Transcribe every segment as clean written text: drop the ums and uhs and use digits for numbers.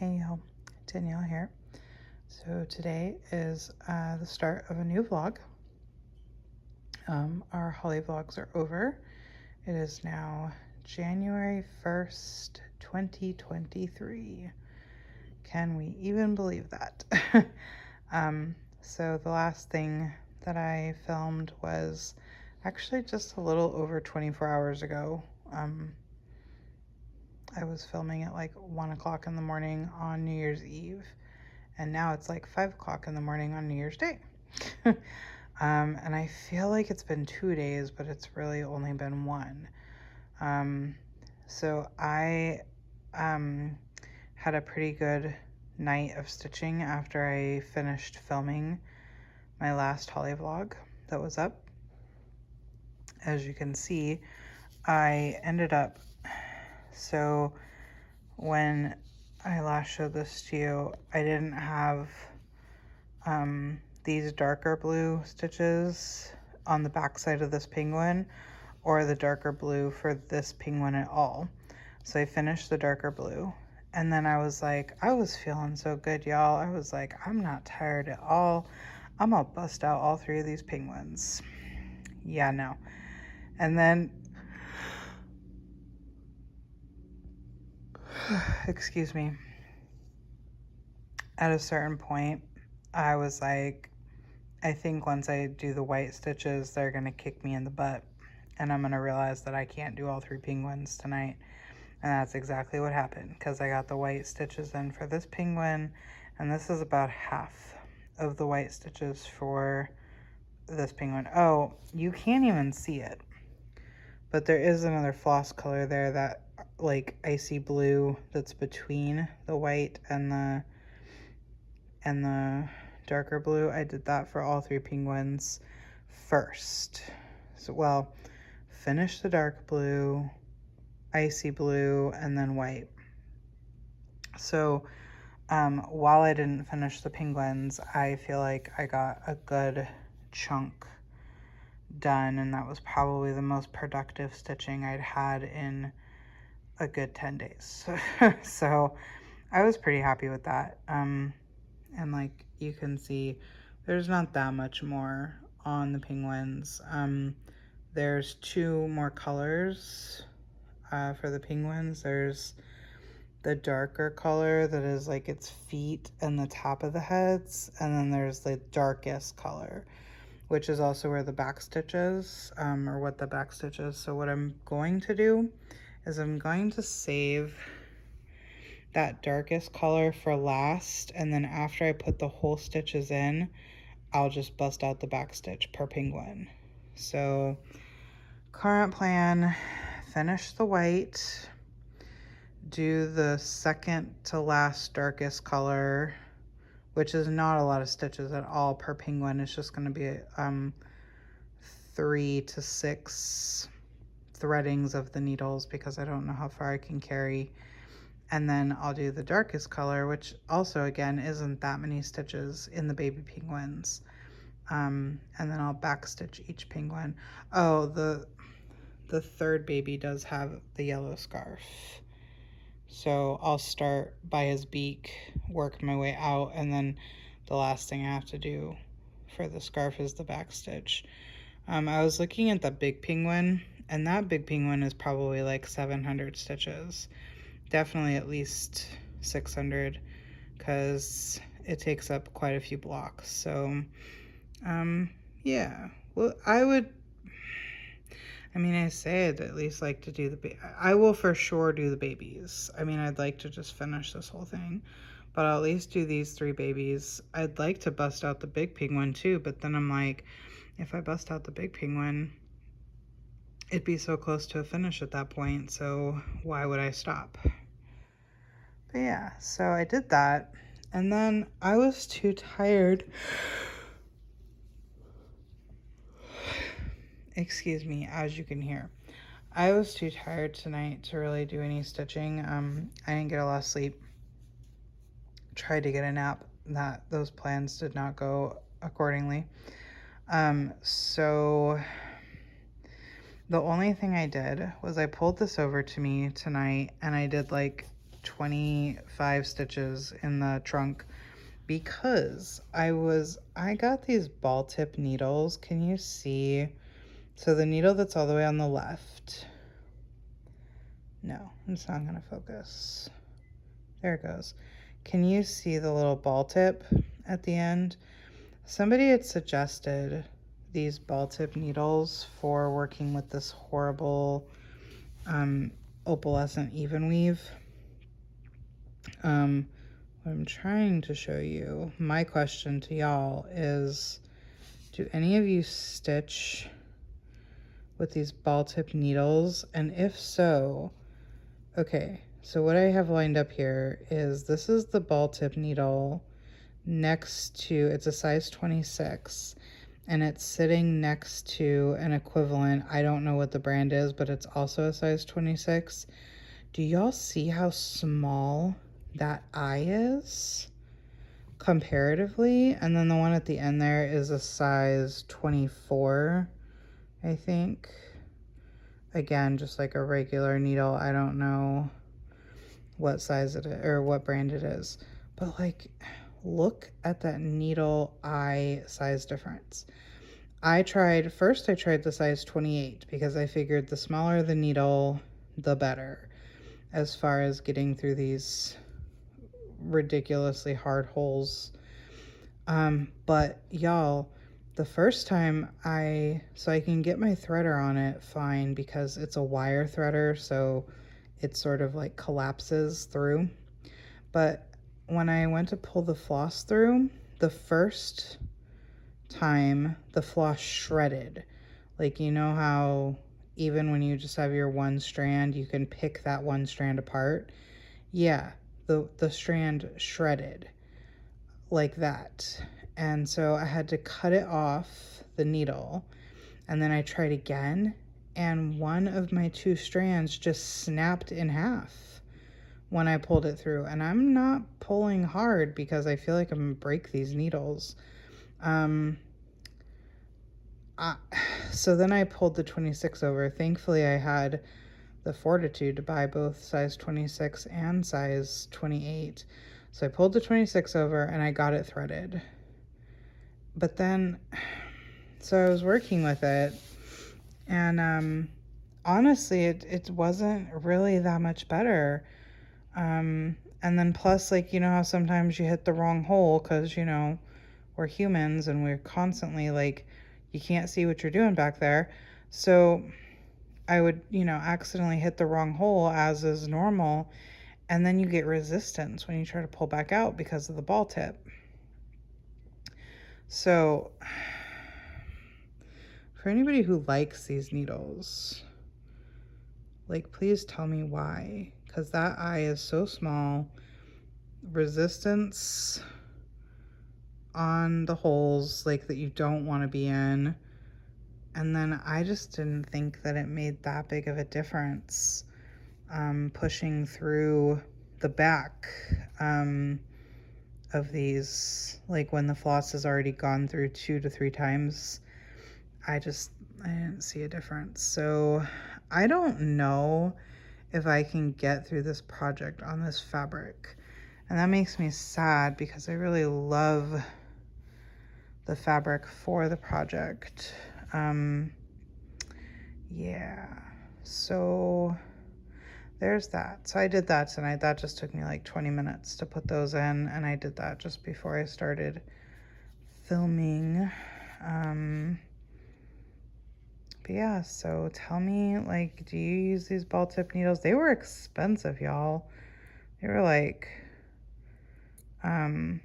Hey y'all, Danielle here. So today is the start of a new vlog. Our holly vlogs are over. It is now January 1st, 2023. Can we even believe that? So the last thing that I filmed was actually just a little over 24 hours ago. I was filming at like 1 o'clock in the morning on New Year's Eve, and now it's like 5 o'clock in the morning on New Year's Day. And I feel like it's been 2 days, but it's really only been one. So I had a pretty good night of stitching after I finished filming my last holly vlog that was up. As you can see, I ended up, so when I last showed this to you, I didn't have these darker blue stitches on the back side of this penguin or the darker blue for this penguin at all. So I finished the darker blue, and then I was feeling so good, y'all. I was like, I'm not tired at all. I'm gonna bust out all three of these penguins. Yeah, no. And then excuse me, at a certain point I was like, I think once I do the white stitches, they're gonna kick me in the butt, and I'm gonna realize that I can't do all three penguins tonight. And that's exactly what happened, because I got the white stitches in for this penguin, and this is about half of the white stitches for this penguin. Oh, you can't even see it, but there is another floss color there, that like icy blue that's between the white and the darker blue. I did that for all three penguins first. So, well, finish the dark blue, icy blue, and then white. So while I didn't finish the penguins, I feel like I got a good chunk done, and that was probably the most productive stitching I'd had in a good 10 days. So I was pretty happy with that. And like you can see, there's not that much more on the penguins. There's two more colors for the penguins. There's the darker color that is like its feet and the top of the heads, and then there's the darkest color, which is also where the back stitch is, or what the back stitch is. So what I'm going to do is I'm going to save that darkest color for last, and then after I put the whole stitches in, I'll just bust out the back stitch per penguin. So current plan, finish the white, do the second to last darkest color, which is not a lot of stitches at all per penguin. It's just going to be 3 to 6 threadings of the needles, because I don't know how far I can carry. And then I'll do the darkest color, which also again isn't that many stitches in the baby penguins. And then I'll back stitch each penguin. Oh, the third baby does have the yellow scarf. So I'll start by his beak, work my way out, and then the last thing I have to do for the scarf is the back stitch. I was looking at the big penguin, and that big penguin is probably like 700 stitches. Definitely at least 600, because it takes up quite a few blocks. So yeah, well, I say I'd at least like to do I will for sure do the babies. I mean, I'd like to just finish this whole thing, but I'll at least do these 3 babies. I'd like to bust out the big penguin too, but then I'm like, if I bust out the big penguin, it'd be so close to a finish at that point, so why would I stop? But yeah, so I did that, and then I was too tired. Excuse me, as you can hear. I was too tired tonight to really do any stitching. I didn't get a lot of sleep. Tried to get a nap. Those plans did not go accordingly. So the only thing I did was I pulled this over to me tonight, and I did like 25 stitches in the trunk because I got these ball tip needles. Can you see? So the needle that's all the way on the left. No, it's not gonna focus. There it goes. Can you see the little ball tip at the end? Somebody had suggested these ball tip needles for working with this horrible opalescent even weave. What I'm trying to show you, my question to y'all is, do any of you stitch with these ball tip needles? And if so, okay, so what I have lined up here is, this is the ball tip needle next to, it's a size 26, and it's sitting next to an equivalent, I don't know what the brand is, but it's also a size 26. Do y'all see how small that eye is comparatively? And then the one at the end there is a size 24, I think. Again, just like a regular needle. I don't know what size it is or what brand it is, but like, look at that needle eye size difference. I tried the size 28 because I figured the smaller the needle, the better, as far as getting through these ridiculously hard holes. But y'all, the first time so I can get my threader on it fine because it's a wire threader, so it sort of like collapses through. But when I went to pull the floss through, the first time the floss shredded. Like, you know how even when you just have your one strand, you can pick that one strand apart? Yeah, the strand shredded like that. And so I had to cut it off the needle, and then I tried again, and one of my two strands just snapped in half when I pulled it through. And I'm not pulling hard because I feel like I'm gonna break these needles. So then I pulled the 26 over. Thankfully, I had the fortitude to buy both size 26 and size 28. So I pulled the 26 over and I got it threaded. But then, so I was working with it, and honestly, it wasn't really that much better. And then plus, like, you know how sometimes you hit the wrong hole because, you know, we're humans and we're constantly like, you can't see what you're doing back there. So I would, you know, accidentally hit the wrong hole, as is normal, and then you get resistance when you try to pull back out because of the ball tip. So for anybody who likes these needles, like, please tell me why, because that eye is so small. Resistance on the holes, like, that you don't want to be in. And then I just didn't think that it made that big of a difference pushing through the back of these, like when the floss has already gone through 2 to 3 times. I didn't see a difference. So I don't know if I can get through this project on this fabric, and that makes me sad because I really love the fabric for the project. Yeah, so there's that. So I did that tonight. That just took me like 20 minutes to put those in, and I did that just before I started filming. But yeah, so tell me, like, do you use these ball tip needles? They were expensive, y'all. They were like 7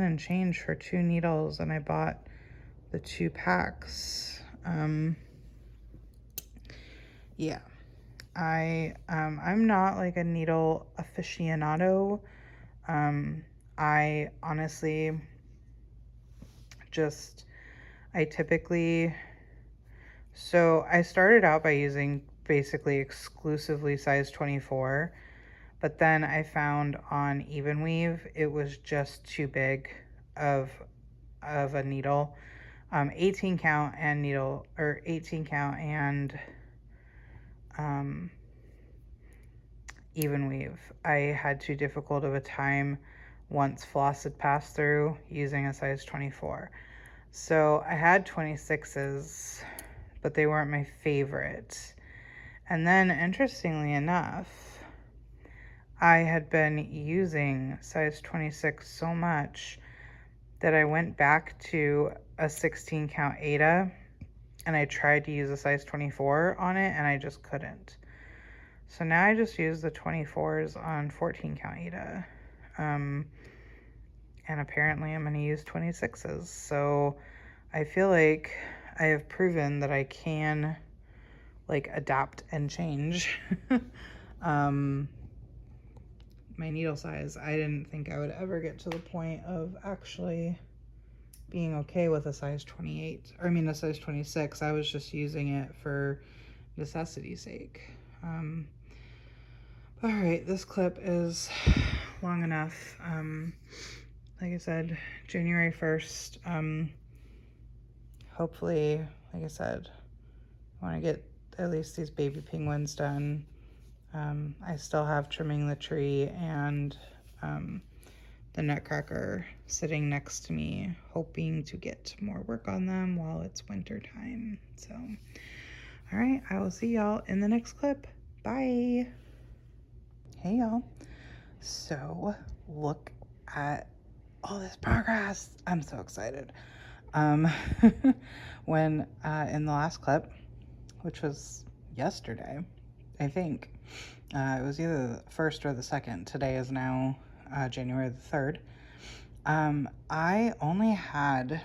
and change for 2 needles, and I bought the 2 packs. Yeah, I'm not like a needle aficionado. I honestly so I started out by using basically exclusively size 24, but then I found on Even Weave it was just too big of a needle. 18 count and needle, or 18 count and even weave. I had too difficult of a time once floss had passed through using a size 24. So I had 26s, but they weren't my favorite. And then, interestingly enough, I had been using size 26 so much that I went back to a 16 count Ada and I tried to use a size 24 on it and I just couldn't. So now I just use the 24s on 14 count Ada. And apparently I'm going to use 26s. So I feel like I have proven that I can like adapt and change. My needle size. I didn't think I would ever get to the point of actually being okay with a size 28, or I mean a size 26. I was just using it for necessity's sake. All right, this clip is long enough. Like I said, January 1st. Hopefully, like I said, I want to get at least these baby penguins done. I still have trimming the tree and the nutcracker sitting next to me, hoping to get more work on them while it's winter time. So, all right, I will see y'all in the next clip. Bye. Hey y'all. So, look at all this progress. I'm so excited. When in the last clip, which was yesterday, I think, it was either the 1st or the 2nd. Today is now January the 3rd. I only had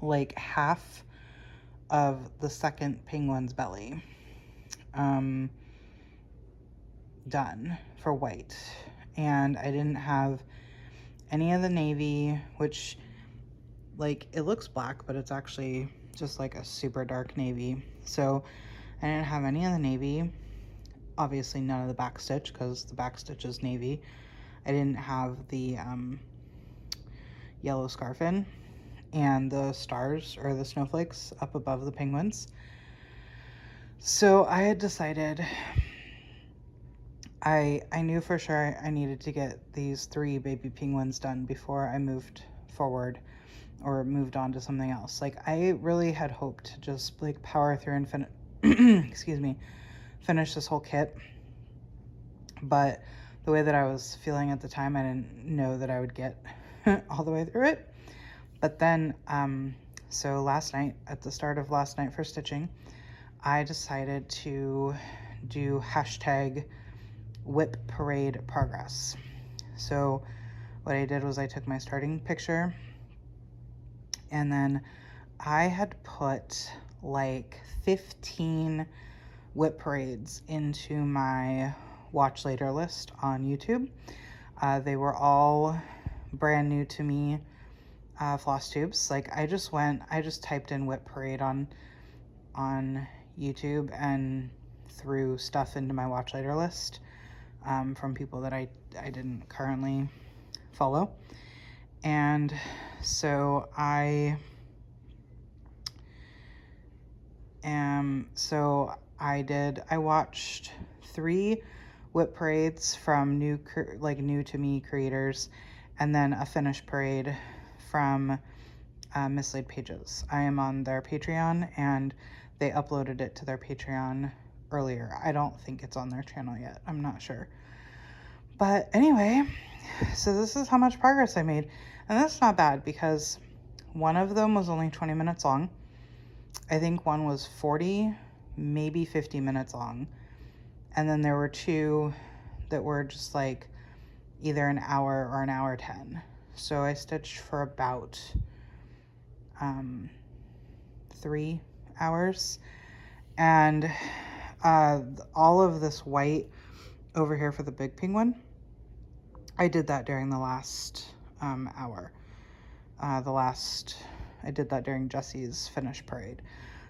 like half of the second penguin's belly done for white, and I didn't have any of the navy, which like it looks black, but it's actually just like a super dark navy. So I didn't have any of the navy, obviously none of the back stitch because the back stitch is navy. I didn't have the yellow scarfin and the stars or the snowflakes up above the penguins. So I had decided I knew for sure I needed to get these 3 baby penguins done before I moved forward or moved on to something else. Like I really had hoped to just like power through and excuse me, finish this whole kit. But the way that I was feeling at the time, I didn't know that I would get all the way through it. But then, so last night, at the start of last night for stitching, I decided to do hashtag whip parade progress. So what I did was I took my starting picture and then I had put like 15 whip parades into my watch later list on YouTube. They were all brand new to me Flosstubes. Like I just typed in whip parade on YouTube and threw stuff into my watch later list from people that I didn't currently follow. And so I watched 3 whip parades from new to me creators, and then a finish parade from Mislaid Pages. I am on their Patreon and they uploaded it to their Patreon earlier. I don't think it's on their channel yet. I'm not sure. But anyway, so this is how much progress I made. And that's not bad because one of them was only 20 minutes long. I think one was 40, maybe 50 minutes long. And then there were 2 that were just like either an hour or an hour 10. So I stitched for about 3 hours. And all of this white over here for the big penguin, I did that during the last hour. I did that during Jesse's finish parade.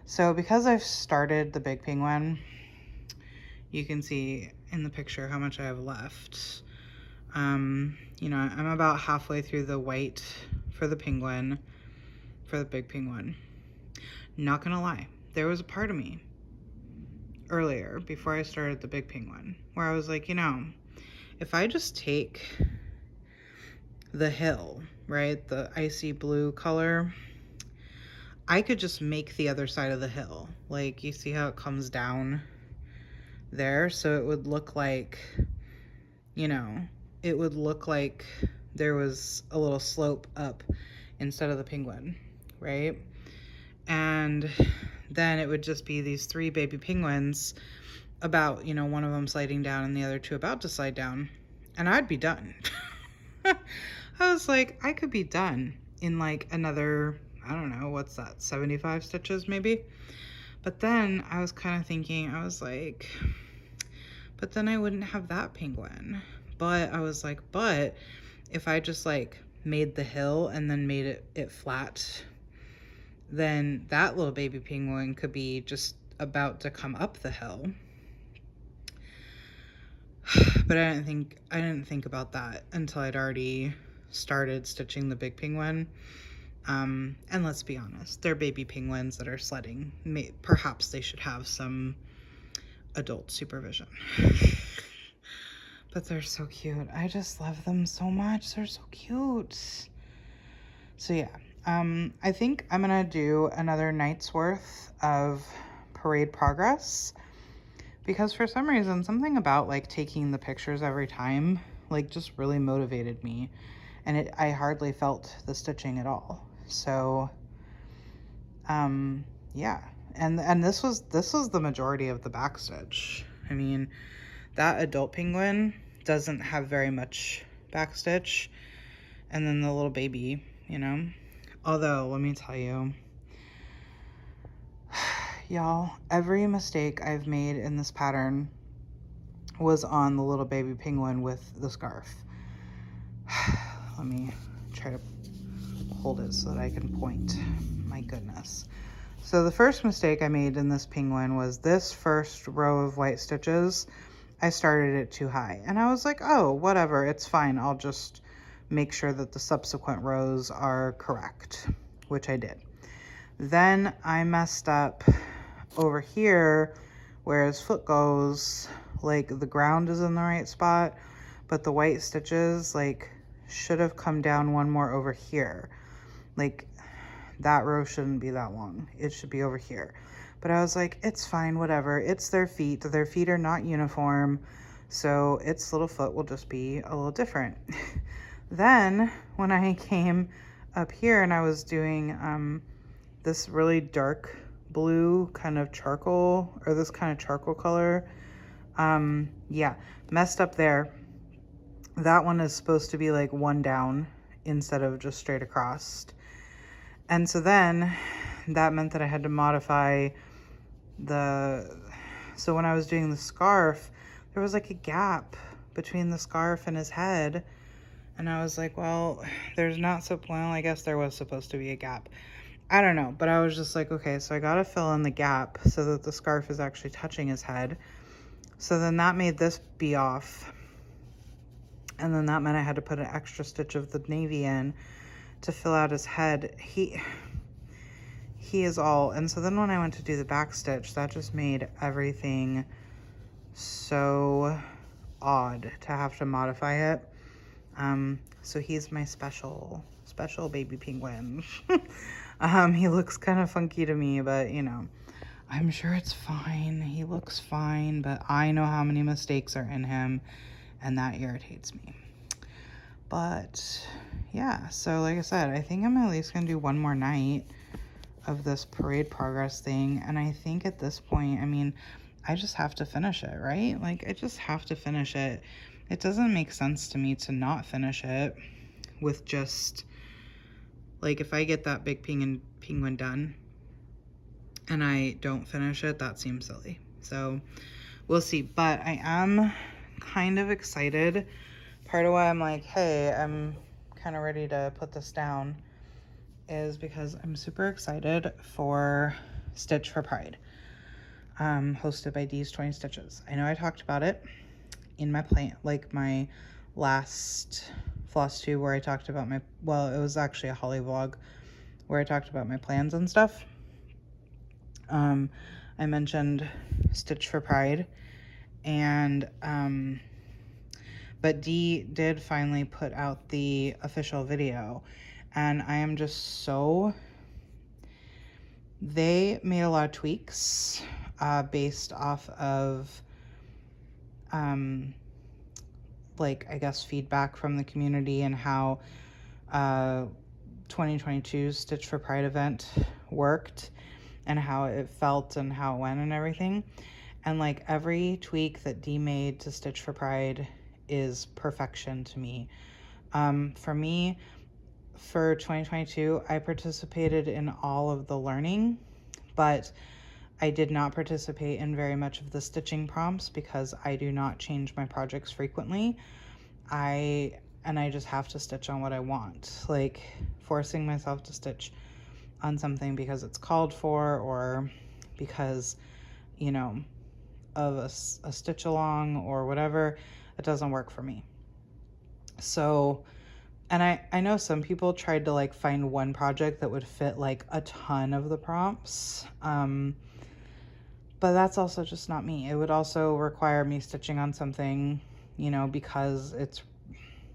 So because I've started the big penguin, you can see in the picture how much I have left. You know, I'm about halfway through the white for the penguin, for the big penguin. Not gonna lie, there was a part of me, earlier before I started the big penguin, where I was like, you know, if I just take the hill, right, the icy blue color, I could just make the other side of the hill. Like, you see how it comes down there? So it would look like, you know, it would look like there was a little slope up instead of the penguin, right? And then it would just be these 3 baby penguins, about, you know, one of them sliding down and the other 2 about to slide down, and I'd be done. I was like, I could be done in like another, I don't know, what's that, 75 stitches maybe? But then I was kind of thinking, I was like, but then I wouldn't have that penguin. But I was like, but if I just like made the hill and then made it flat, then that little baby penguin could be just about to come up the hill. But I didn't think about that until I'd already started stitching the big penguin. And let's be honest, they're baby penguins that are sledding. Perhaps they should have some adult supervision. But they're so cute. I just love them so much. They're so cute. So yeah, I think I'm gonna do another night's worth of parade progress, because for some reason, something about like taking the pictures every time, like, just really motivated me, and I hardly felt the stitching at all. So, yeah, and this was the majority of the back stitch. I mean, that adult penguin doesn't have very much back stitch, and then the little baby, you know. Although, let me tell you, y'all, every mistake I've made in this pattern was on the little baby penguin with the scarf. Let me try to hold it so that I can point. My goodness. So the first mistake I made in this penguin was this first row of white stitches. I started it too high, and I was like, oh, whatever, it's fine. I'll just make sure that the subsequent rows are correct, which I did. Then I messed up over here where his foot goes. Like, the ground is in the right spot, but the white stitches like should have come down one more over here. Like, that row shouldn't be that long. It should be over here. But I was like, it's fine, whatever. It's their feet. Their feet are not uniform, so its little foot will just be a little different. Then when I came up here and I was doing this really dark blue kind of charcoal, or this kind of charcoal color, yeah, messed up there. That one is supposed to be like one down instead of just straight across. And so then that meant that I had to modify so when I was doing the scarf, there was like a gap between the scarf and his head. And I was like, well, I guess there was supposed to be a gap. I don't know, but I was just like, okay, so I gotta fill in the gap so that the scarf is actually touching his head. So then that made this be off. And then that meant I had to put an extra stitch of the navy in to fill out his head. He is all, and so then when I went to do the back stitch, that just made everything so odd to have to modify it. So he's my special baby penguin. He looks kind of funky to me, but you know, I'm sure it's fine. He looks fine, but I know how many mistakes are in him, and that irritates me. But yeah, so like I said, I think I'm at least gonna do one more night of this parade progress thing, and I think at this point, I mean, I just have to finish it, right? Like, I just have to finish it. It doesn't make sense to me to not finish it with just, like, if I get that big penguin done and I don't finish it, that seems silly. So we'll see. But I am kind of excited. Part of why I'm like, hey, I'm kind of ready to put this down is because I'm super excited for Stitch for Pride, hosted by Dee's 20 Stitches. I know I talked about it in my plan, like my last Flosstube, where I talked about it was actually a Holly vlog where I talked about my plans and stuff. I I mentioned Stitch for Pride, and but Dee did finally put out the official video, and I am just so... They made a lot of tweaks based off of like, I guess, feedback from the community and how 2022's Stitch for Pride event worked and how it felt and how it went and everything. And like, every tweak that Dee made to Stitch for Pride is perfection to me. For me, for 2022, I participated in all of the learning, but I did not participate in very much of the stitching prompts because I do not change my projects frequently. I just have to stitch on what I want. Like, forcing myself to stitch on something because it's called for, or because, you know, of a stitch along or whatever, it doesn't work for me. So, and I know some people tried to like find one project that would fit like a ton of the prompts, but that's also just not me. It would also require me stitching on something, you know, because it's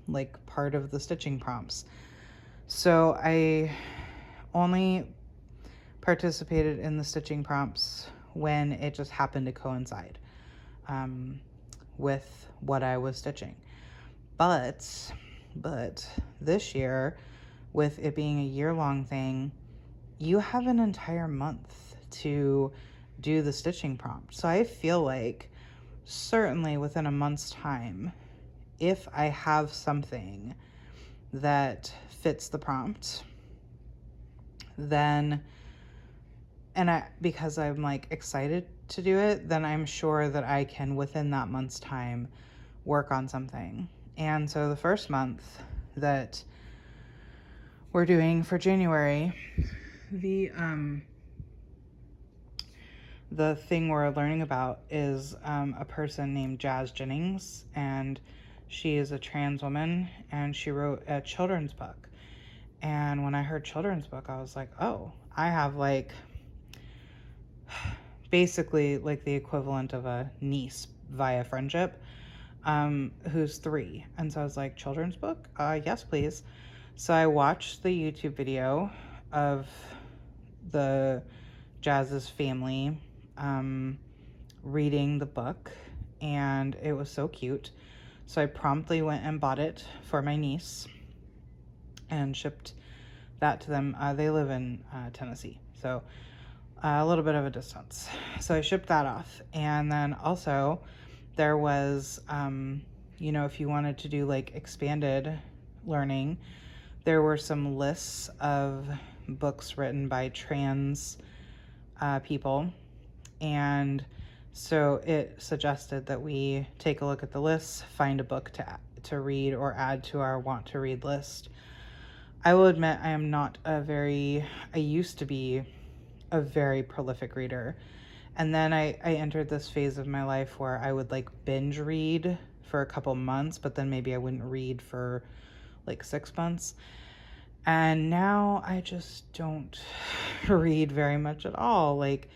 like part of the stitching prompts. So I only participated in the stitching prompts when it just happened to coincide with what I was stitching. But this year, with it being a year-long thing, you have an entire month to do the stitching prompt. So I feel like certainly within a month's time, if I have something that fits the prompt, then, because I'm like excited to do it, then I'm sure that I can, within that month's time, work on something. And so the first month that we're doing for January, the thing we're learning about is a person named Jazz Jennings, and she is a trans woman, and she wrote a children's book. And when I heard children's book, I was like, oh, I have like basically like the equivalent of a niece via friendship, who's 3. And so I was like, children's book? Yes, please. So I watched the YouTube video of the Jazz's family reading the book, and it was so cute. So I promptly went and bought it for my niece and shipped that to them. They live in Tennessee, so a little bit of a distance. So I shipped that off. And then also there was, you know, if you wanted to do like expanded learning, there were some lists of books written by trans people. And so it suggested that we take a look at the lists, find a book to read or add to our want to read list. I will admit I am not I used to be a very prolific reader. And then I entered this phase of my life where I would like binge read for a couple months, but then maybe I wouldn't read for like 6 months. And now I just don't read very much at all. Like,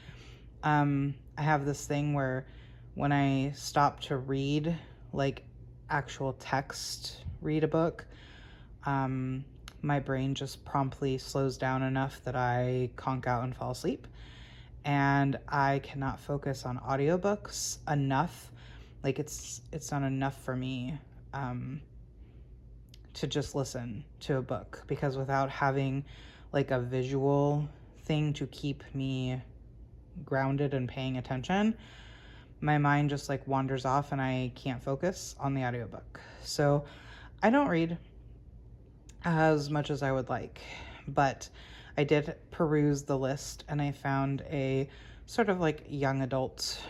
I have this thing where when I stop to read, like actual text, read a book, my brain just promptly slows down enough that I conk out and fall asleep. And I cannot focus on audiobooks enough. Like, it's not enough for me to just listen to a book, because without having like a visual thing to keep me grounded and paying attention, my mind just like wanders off and I can't focus on the audiobook. So I don't read as much as I would like, but I did peruse the list and I found a sort of like young adult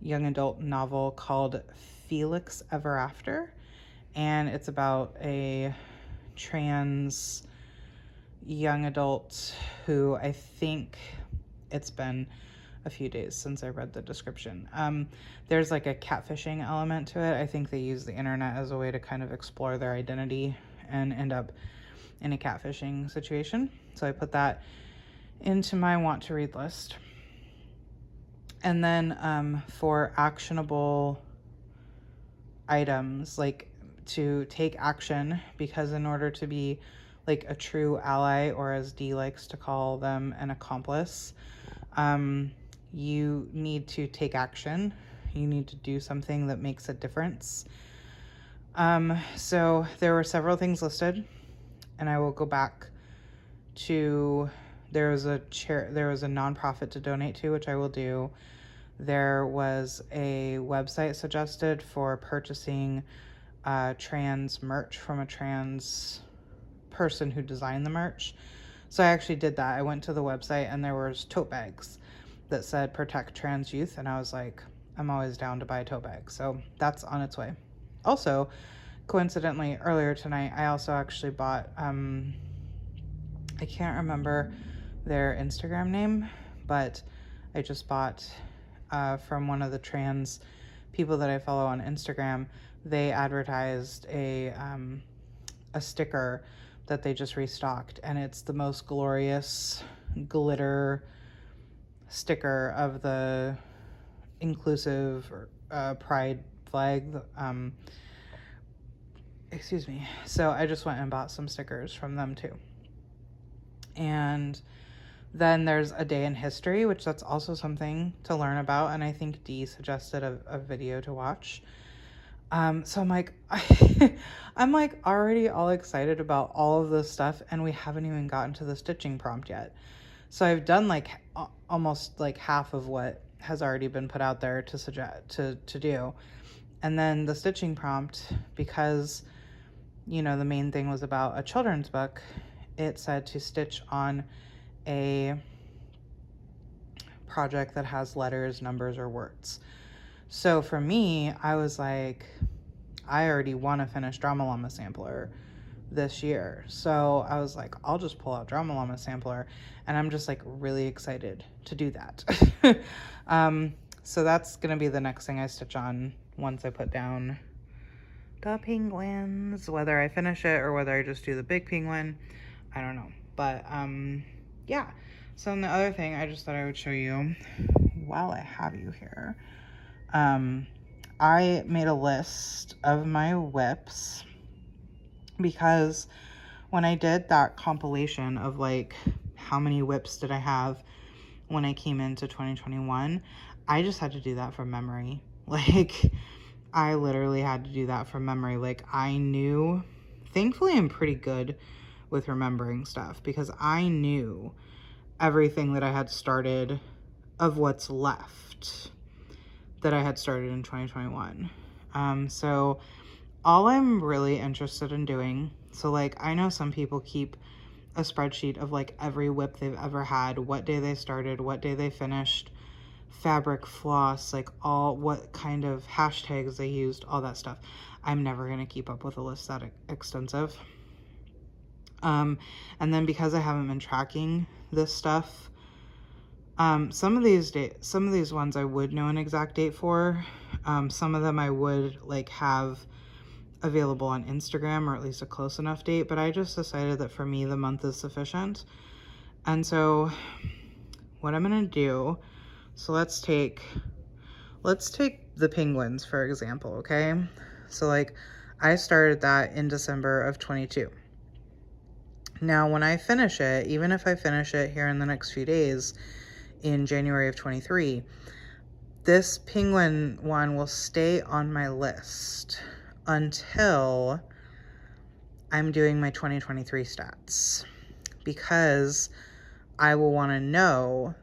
novel called Felix Ever After. And it's about a trans young adult who, I think it's been a few days since I read the description. There's like a catfishing element to it. I think they use the internet as a way to kind of explore their identity and end up in a catfishing situation. So I put that into my want to read list. And then for actionable items, like to take action, because in order to be like a true ally, or as Dee likes to call them, an accomplice, you need to take action. You need to do something that makes a difference. So there were several things listed, and I will go back to, there was a nonprofit to donate to, which I will do. There was a website suggested for purchasing trans merch from a trans person who designed the merch. So I actually did that. I went to the website and there was tote bags that said protect trans youth, and I was like, I'm always down to buy a tote bag. So that's on its way. Also, coincidentally, earlier tonight, I also actually bought, I can't remember their Instagram name, but I just bought from one of the trans people that I follow on Instagram. They advertised a sticker that they just restocked, and it's the most glorious glitter sticker of the inclusive pride flag. Excuse me. So I just went and bought some stickers from them too. And then there's a day in history, which that's also something to learn about. And I think Dee suggested a video to watch. So I'm like, I'm like already all excited about all of this stuff, and we haven't even gotten to the stitching prompt yet. So I've done like almost like half of what has already been put out there to suggest to do. And then the stitching prompt, because, you know, the main thing was about a children's book, it said to stitch on a project that has letters, numbers, or words. So for me, I was like, I already want to finish Drama Llama Sampler this year. So I was like, I'll just pull out Drama Llama Sampler, and I'm just like really excited to do that. So that's going to be the next thing I stitch on once I put down the penguins. Whether I finish it or whether I just do the big penguin, I don't know. But yeah. So then the other thing I just thought I would show you while I have you here. I made a list of my whips, because when I did that compilation of like how many whips did I have when I came into 2021, I just had to do that from memory. Like, I literally had to do that from memory. Like, I knew, thankfully I'm pretty good with remembering stuff, because I knew everything that I had started of what's left that I had started in 2021. So all I'm really interested in doing, so like I know some people keep a spreadsheet of like every whip they've ever had, what day they started, what day they finished, fabric, floss, like all, what kind of hashtags they used, all that stuff. I'm never going to keep up with a list that extensive. And then because I haven't been tracking this stuff, some of these ones I would know an exact date for. Some of them I would like have available on Instagram, or at least a close enough date, but I just decided that for me the month is sufficient. And so what I'm gonna do, so let's take the penguins for example, okay? So like I started that in December of 22. Now when I finish it, even if I finish it here in the next few days in January of 23, this penguin one will stay on my list until I'm doing my 2023 stats, because I will want to know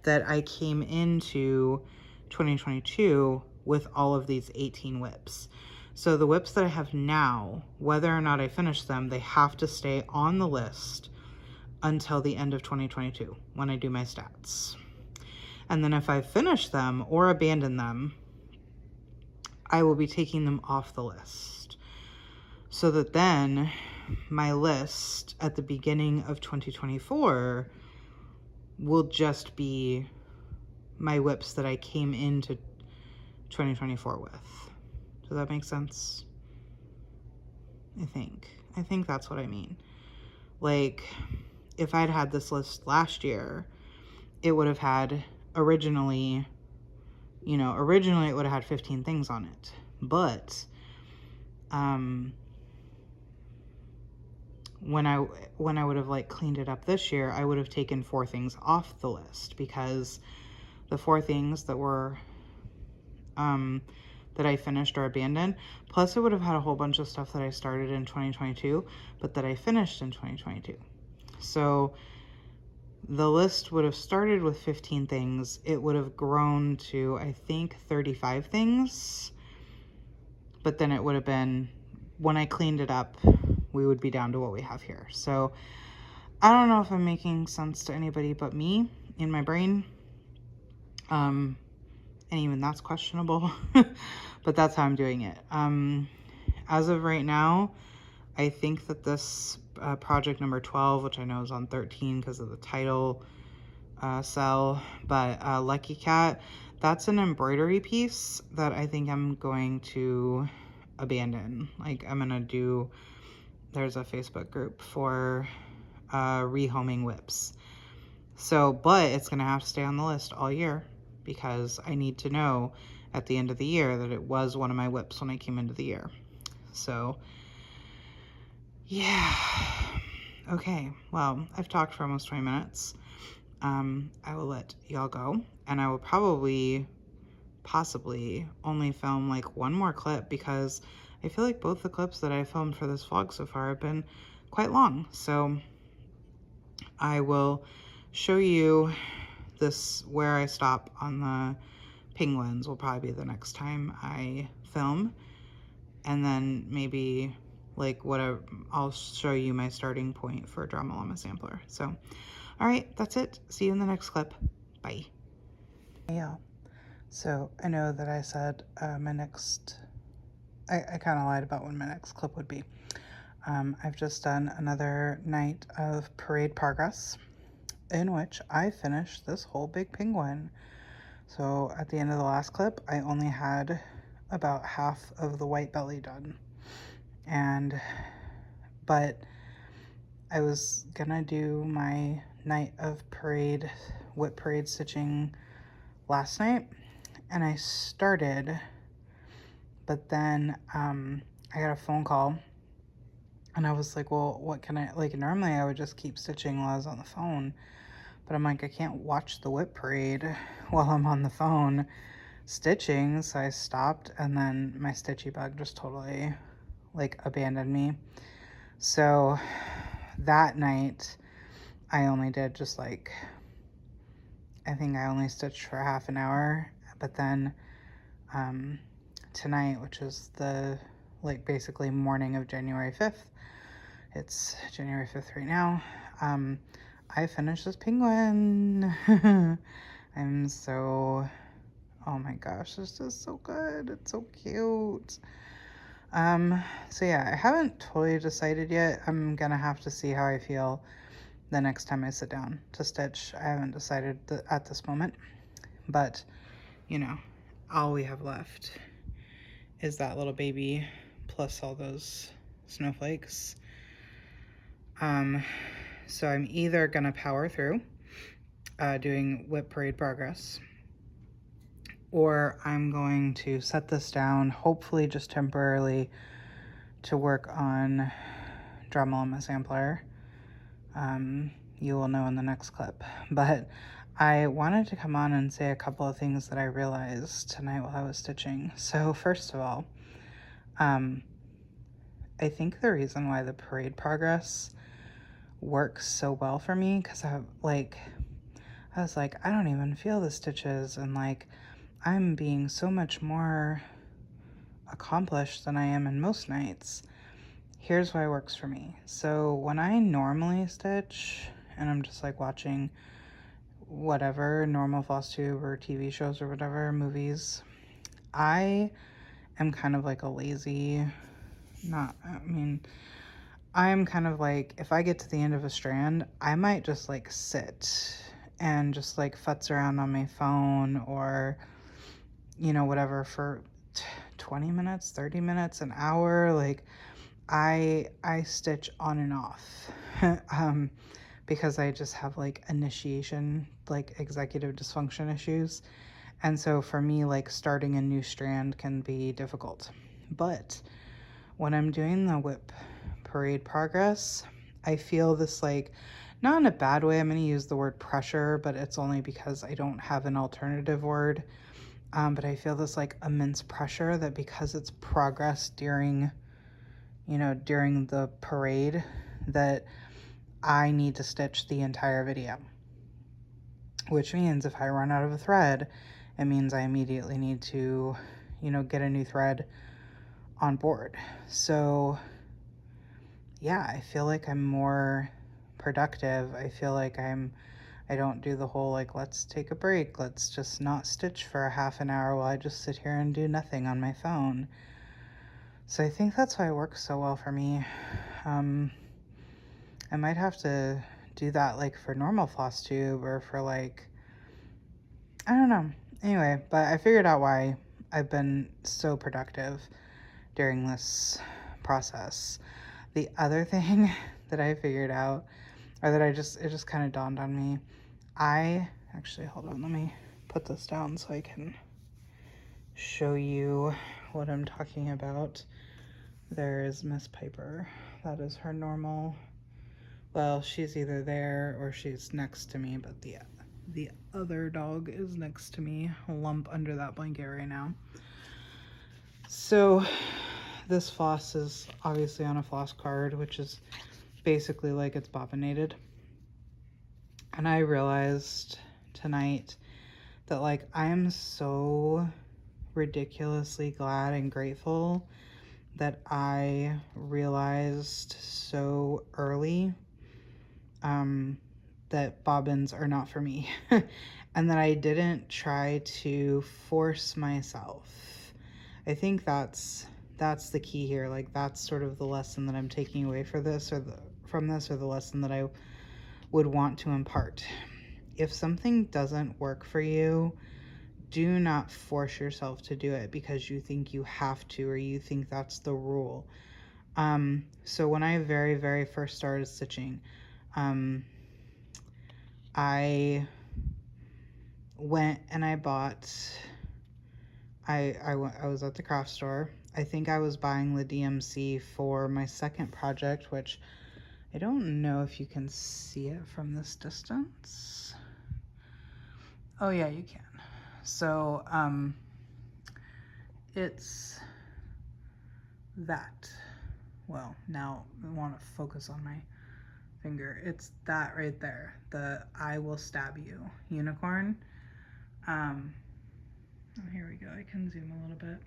that I came into 2022 with all of these 18 whips. So the whips that I have now, whether or not I finish them, they have to stay on the list until the end of 2022 when I do my stats. And then if I finish them or abandon them, I will be taking them off the list, so that then my list at the beginning of 2024 will just be my whips that I came into 2024 with. Does that make sense? I think that's what I mean. Like, if I'd had this list last year, it would have had originally it would have had 15 things on it. But when I would have like cleaned it up this year, I would have taken 4 things off the list, because the 4 things that were that I finished or abandoned, plus it would have had a whole bunch of stuff that I started in 2022 but that I finished in 2022. So the list would have started with 15 things. It would have grown to, I think, 35 things. But then it would have been, when I cleaned it up, we would be down to what we have here. So I don't know if I'm making sense to anybody but me in my brain. And even that's questionable. But that's how I'm doing it. As of right now, I think that this project number 12, which I know is on 13 because of the title cell, but Lucky Cat, that's an embroidery piece that I think I'm going to abandon. Like, I'm gonna do, there's a Facebook group for rehoming whips. So, but it's gonna have to stay on the list all year, because I need to know at the end of the year that it was one of my whips when I came into the year. So yeah. Okay, well, I've talked for almost 20 minutes. I will let y'all go, and I will possibly only film like one more clip, because I feel like both the clips that I filmed for this vlog so far have been quite long. So I will show you this, where I stop on the penguins will probably be the next time I film, and then maybe like I'll show you my starting point for Drama Llama Sampler. So all right, that's it. See you in the next clip. Bye. Hey y'all. So I know that I said I kind of lied about when my next clip would be. I've just done another night of parade progress, in which I finished this whole big penguin. So at the end of the last clip, I only had about half of the white belly done. But I was gonna do my night of whip parade stitching last night, and I started, but then I got a phone call, and I was like, well, what can I, like, normally I would just keep stitching while I was on the phone, but I'm like, I can't watch the whip parade while I'm on the phone stitching. So I stopped, and then my stitchy bug just totally like abandoned me. So that night I only did just like, I think I only stitched for half an hour. But then tonight, which is the like basically morning of January 5th, it's January 5th right now, I finished this penguin. I'm so, oh my gosh, this is so good. It's so cute. So yeah, I haven't totally decided yet. I'm gonna have to see how I feel the next time I sit down to stitch. I haven't decided at this moment, but you know, all we have left is that little baby plus all those snowflakes. So I'm either gonna power through doing whip parade progress, or I'm going to set this down, hopefully just temporarily, to work on Drama Llama Sampler. You will know in the next clip. But I wanted to come on and say a couple of things that I realized tonight while I was stitching. So first of all, I think the reason why the parade progress works so well for me, because I was like, I don't even feel the stitches, and like I'm being so much more accomplished than I am in most nights. Here's why it works for me. So when I normally stitch and I'm just like watching whatever, normal Flosstube or TV shows or whatever, movies, I am kind of like a lazy, I'm kind of like, if I get to the end of a strand, I might just like sit and just like futz around on my phone, or whatever, for 20 minutes, 30 minutes, an hour. Like I stitch on and off because I just have like initiation, like executive dysfunction issues. And so for me, like starting a new strand can be difficult. But when I'm doing the whip parade progress, I feel this like, not in a bad way, I'm going to use the word pressure, but it's only because I don't have an alternative word. But I feel this like immense pressure that because it's progress during, during the parade, that I need to stitch the entire video. Which means if I run out of a thread, it means I immediately need to, get a new thread on board. So yeah, I feel like I'm more productive. I feel like I don't do the whole like, let's take a break, let's just not stitch for a half an hour while I just sit here and do nothing on my phone. So I think that's why it works so well for me. I might have to do that like for normal Flosstube or for like, I don't know. Anyway, but I figured out why I've been so productive during this process. The other thing that I figured out, or that it just kind of dawned on me, hold on, let me put this down so I can show you what I'm talking about. There is Miss Piper. That is her normal, well, she's either there or she's next to me, but the other dog is next to me, a lump under that blanket right now. So this floss is obviously on a floss card, which is basically like it's bobbinated. And I realized tonight that like I am so ridiculously glad and grateful that I realized so early that bobbins are not for me. And that I didn't try to force myself. I think that's the key here. Like that's sort of the lesson that I'm taking away from this, or the lesson that I would want to impart. If something doesn't work for you, do not force yourself to do it because you think you have to, or you think that's the rule. So when I very, very first started stitching, I went and I bought, I was at the craft store. I think I was buying the DMC for my second project, which I don't know if you can see it from this distance. Oh yeah, you can. So it's that. Well, now I want to focus on my finger. It's that right there, the I Will Stab You unicorn. Here we go, I can zoom a little bit.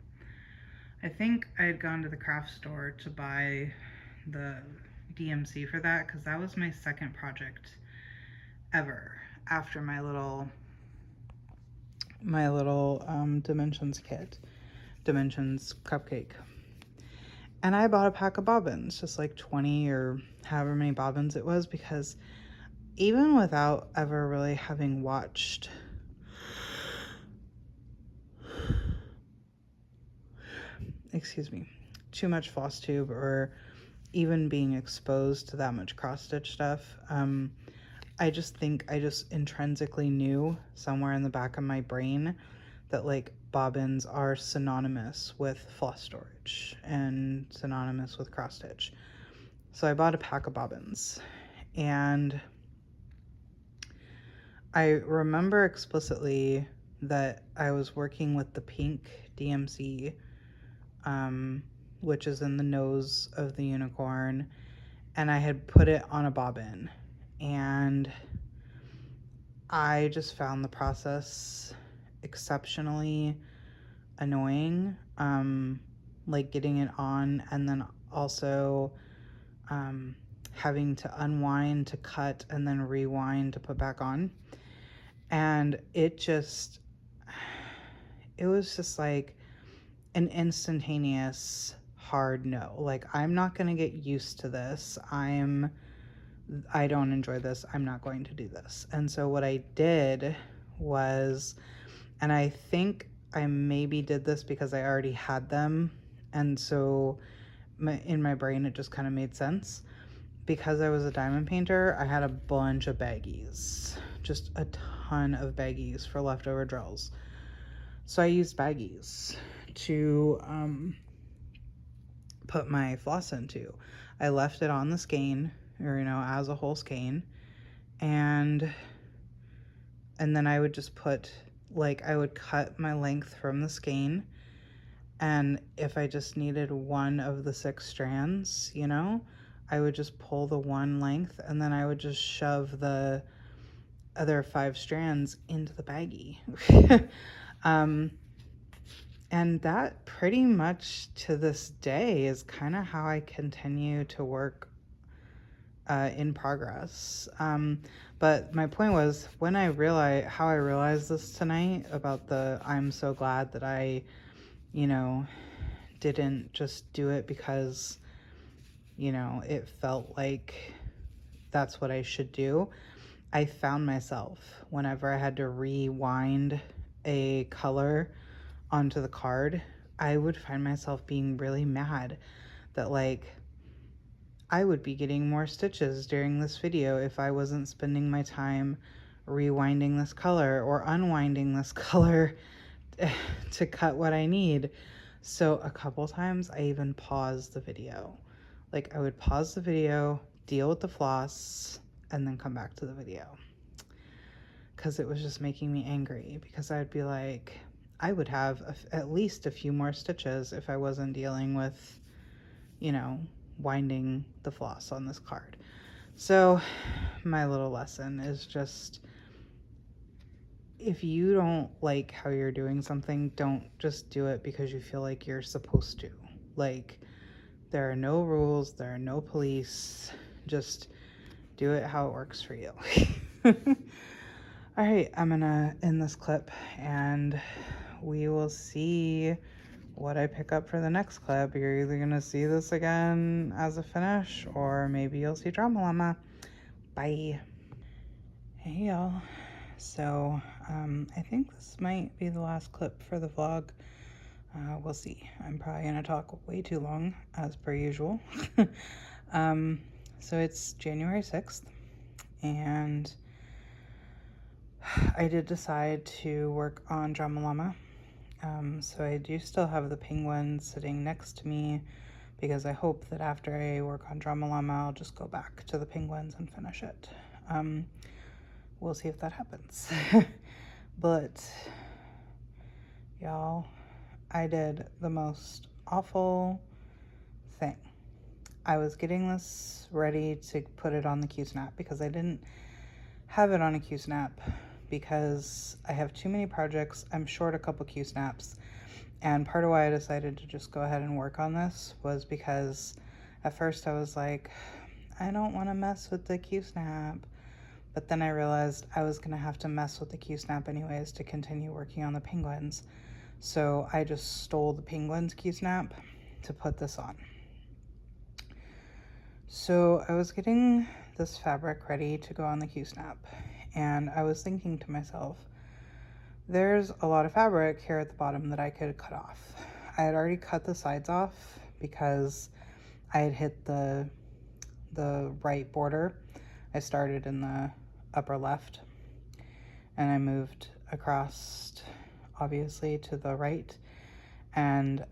I think I had gone to the craft store to buy the DMC for that because that was my second project ever after my little dimensions cupcake. And I bought a pack of bobbins, just like 20 or however many bobbins it was, because even without ever really having watched too much Flosstube, or even being exposed to that much cross-stitch stuff, I just think I just intrinsically knew somewhere in the back of my brain that like bobbins are synonymous with floss storage and synonymous with cross-stitch. So I bought a pack of bobbins, and I remember explicitly that I was working with the pink DMC, which is in the nose of the unicorn, and I had put it on a bobbin, and I just found the process exceptionally annoying, like getting it on and then also having to unwind to cut and then rewind to put back on. And it was just like an instantaneous hard no. Like, I'm not going to get used to this. I don't enjoy this. I'm not going to do this. And so what I did was, and I think I maybe did this because I already had them, and so in my brain it just kind of made sense. because I was a diamond painter, I had a bunch of baggies, just a ton of baggies for leftover drills. So I used baggies to put my floss into. I left it on the skein, or as a whole skein, and then I would just put, like, I would cut my length from the skein, and if I just needed one of the 6 strands, I would just pull the one length, and then I would just shove the other 5 strands into the baggie. And that pretty much to this day is kind of how I continue to work in progress. But my point was, when I realized this tonight about I'm so glad that I, didn't just do it because, it felt like that's what I should do. I found myself, whenever I had to rewind a color onto the card, I would find myself being really mad that, like, I would be getting more stitches during this video if I wasn't spending my time rewinding this color or unwinding this color to cut what I need. So a couple times I even paused the video. Like, I would pause the video, deal with the floss, and then come back to the video. Because it was just making me angry, because I'd be like, I would have at least a few more stitches if I wasn't dealing with, winding the floss on this card. So my little lesson is just, if you don't like how you're doing something, don't just do it because you feel like you're supposed to. Like, there are no rules, there are no police. Just do it how it works for you. All right, I'm gonna end this clip and we will see what I pick up for the next clip. You're either gonna see this again as a finish, or maybe you'll see Drama Llama. Bye. Hey y'all. So I think this might be the last clip for the vlog. We'll see. I'm probably gonna talk way too long, as per usual. So it's January 6th, and I did decide to work on Drama Llama. So I do still have the penguin sitting next to me, because I hope that after I work on Drama Llama, I'll just go back to the penguins and finish it. We'll see if that happens. But y'all, I did the most awful thing. I was getting this ready to put it on the Q-snap, because I didn't have it on a Q-snap because I have too many projects. I'm short a couple Q-snaps, and part of why I decided to just go ahead and work on this was because at first I was like, I don't want to mess with the Q-snap, but then I realized I was gonna have to mess with the Q-snap anyways to continue working on the penguins. So I just stole the penguins Q-snap to put this on. So I was getting this fabric ready to go on the Q-snap, and I was thinking to myself, there's a lot of fabric here at the bottom that I could cut off. I had already cut the sides off because I had hit the right border. I started in the upper left, and I moved across, obviously, to the right, and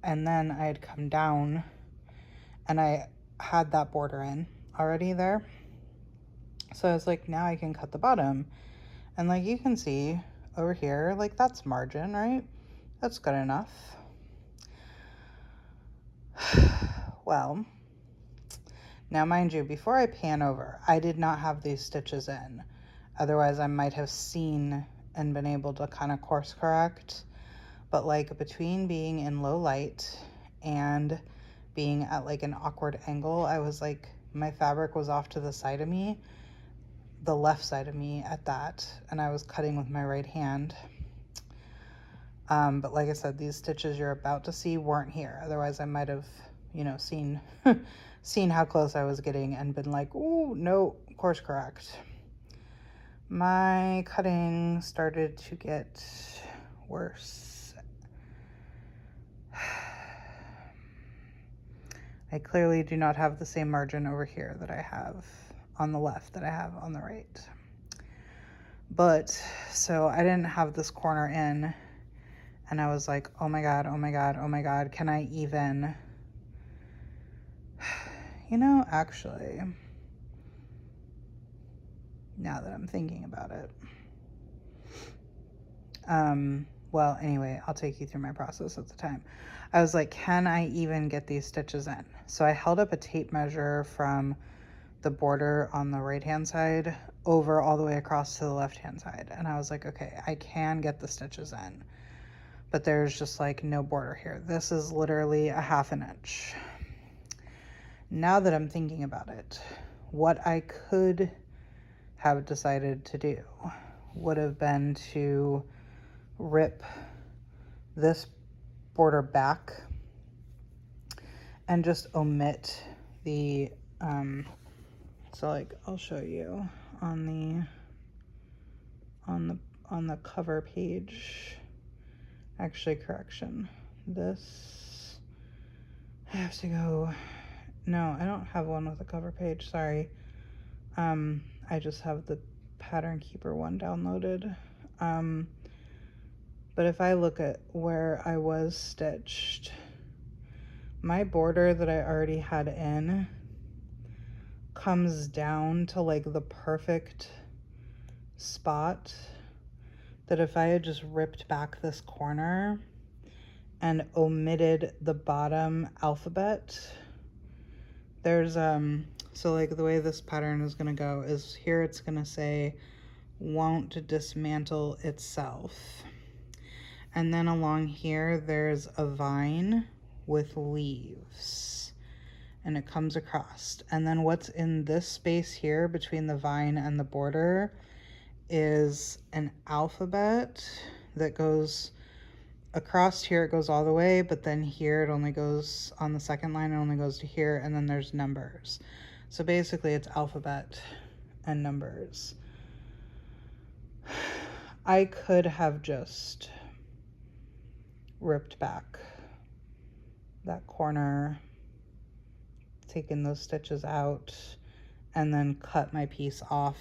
then I had come down and I had that border in already there. So I was like, now I can cut the bottom. And like you can see over here, like, that's margin, right? That's good enough. Well, now mind you, before I pan over, I did not have these stitches in. Otherwise I might have seen and been able to kind of course correct. But like, between being in low light and being at like an awkward angle, I was like, my fabric was off to the side of me, the left side of me at that, and I was cutting with my right hand. But like I said, these stitches you're about to see weren't here. Otherwise I might have, seen seen how close I was getting and been like, oh no, course correct. My cutting started to get worse. I clearly do not have the same margin over here that I have on the left that I have on the right. But, so I didn't have this corner in, and I was like, oh my God, oh my God, oh my God, can I even, actually, now that I'm thinking about it, well, anyway, I'll take you through my process at the time. I was like, can I even get these stitches in? So I held up a tape measure from the border on the right-hand side over all the way across to the left-hand side. And I was like, okay, I can get the stitches in, but there's just like no border here. This is literally a 1/2 inch. Now that I'm thinking about it, what I could have decided to do would have been to rip this border back and just omit the so like I'll show you on the cover page. Actually, correction, this I have to go, no, I don't have one with a cover page, sorry. I just have the Pattern Keeper one downloaded. But if I look at where I was stitched, my border that I already had in comes down to like the perfect spot that if I had just ripped back this corner and omitted the bottom alphabet, there's so like the way this pattern is gonna go is here it's gonna say won't dismantle itself, and then along here there's a vine with leaves and it comes across, and then what's in this space here between the vine and the border is an alphabet that goes across here, it goes all the way, but then here it only goes on the second line, it only goes to here, and then there's numbers. So basically it's alphabet and numbers. I could have just ripped back that corner, taken those stitches out, and then cut my piece off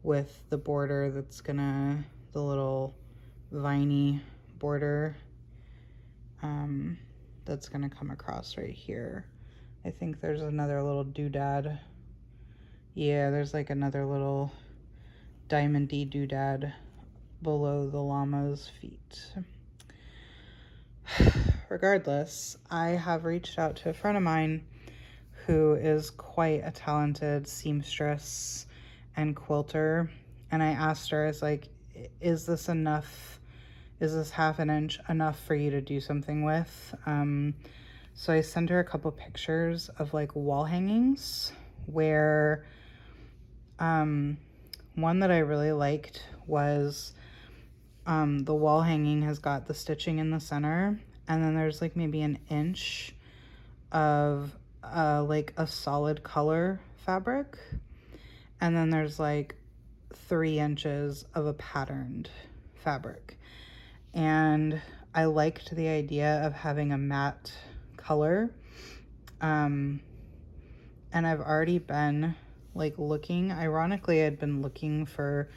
with the border that's gonna, the little viney border that's gonna come across right here. I think there's another little doodad. Yeah, there's like another little diamondy doodad below the llama's feet. Regardless, I have reached out to a friend of mine who is quite a talented seamstress and quilter, and I asked her, I was like, is this enough? Is this 1/2 inch enough for you to do something with? So I sent her a couple pictures of like wall hangings where one that I really liked was the wall hanging has got the stitching in the center, and then there's like maybe an inch of like a solid color fabric, and then there's like 3 inches of a patterned fabric. And I liked the idea of having a matte color, and I've already been like looking, ironically I'd been looking for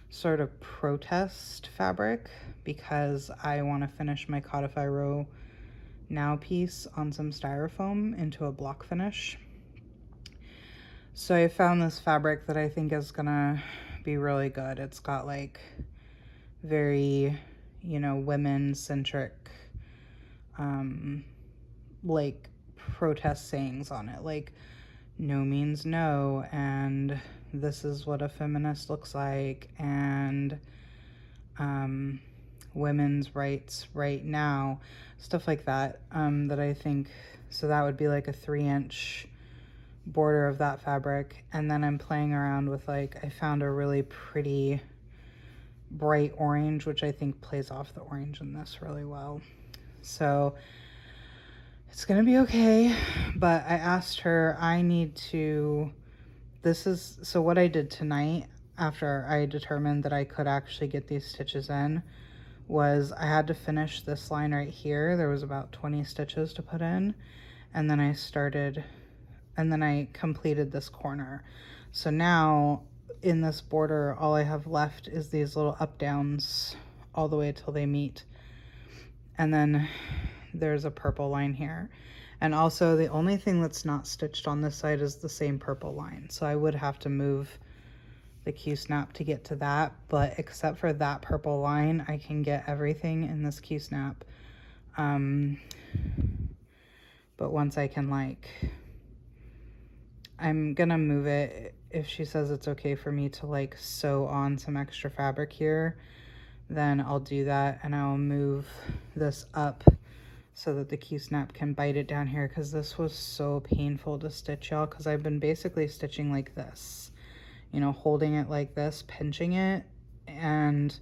sort of protest fabric because I want to finish my Codify Row Now piece on some styrofoam into a block finish. So I found this fabric that I think is gonna be really good. It's got like very, women-centric like protest sayings on it, like no means no, and this is what a feminist looks like, and women's rights right now, stuff like that, that I think, so that would be like a 3-inch border of that fabric. And then I'm playing around with like, I found a really pretty bright orange, which I think plays off the orange in this really well. So it's gonna be okay. But I asked her, so what I did tonight after I determined that I could actually get these stitches in was I had to finish this line right here. There was about 20 stitches to put in, and then I completed this corner. So now in this border, all I have left is these little up downs all the way till they meet. And then there's a purple line here. And also the only thing that's not stitched on this side is the same purple line. So I would have to move the Q-snap to get to that, but except for that purple line, I can get everything in this Q-snap. But once I can, like, I'm gonna move it if she says it's okay for me to like sew on some extra fabric here, then I'll do that, and I'll move this up so that the Q-snap can bite it down here, because this was so painful to stitch, y'all, because I've been basically stitching like this, you know, holding it like this, pinching it, and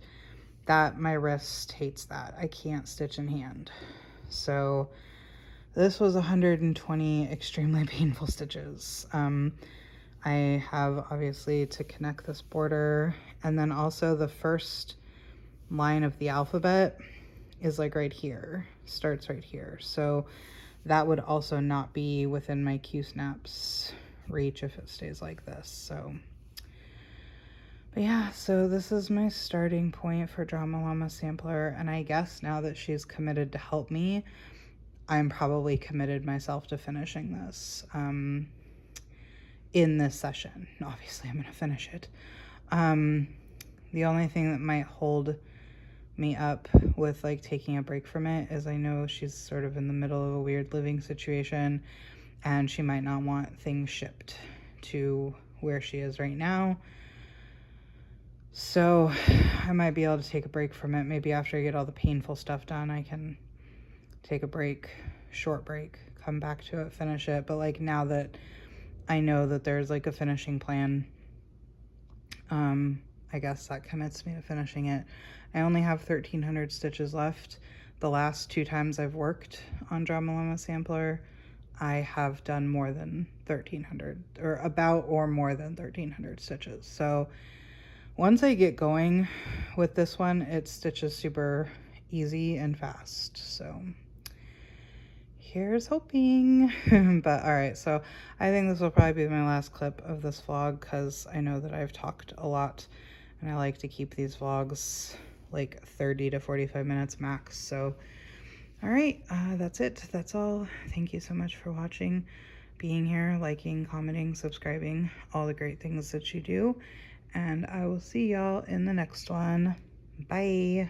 that, my wrist hates that. I can't stitch in hand. So this was 120 extremely painful stitches. I have obviously to connect this border, and then also the first line of the alphabet is like right here, starts right here. So that would also not be within my Q-snaps reach if it stays like this. So, but yeah, so this is my starting point for Drama Llama Sampler, and I guess now that she's committed to help me, I'm probably committed myself to finishing this in this session. Obviously, I'm going to finish it. The only thing that might hold me up with like taking a break from it is I know she's sort of in the middle of a weird living situation, and she might not want things shipped to where she is right now. So I might be able to take a break from it. Maybe after I get all the painful stuff done, I can take a break, short break, come back to it, finish it. But like now that I know that there's like a finishing plan, I guess that commits me to finishing it. I only have 1,300 stitches left. The last 2 times I've worked on Drama Llama Sampler, I have done more than 1,300, or about or more than 1,300 stitches. So once I get going with this one, it stitches super easy and fast. So here's hoping. But all right, so I think this will probably be my last clip of this vlog, because I know that I've talked a lot and I like to keep these vlogs like 30 to 45 minutes max. So all right, that's it. That's all. Thank you so much for watching, being here, liking, commenting, subscribing, all the great things that you do, and I will see y'all in the next one. Bye.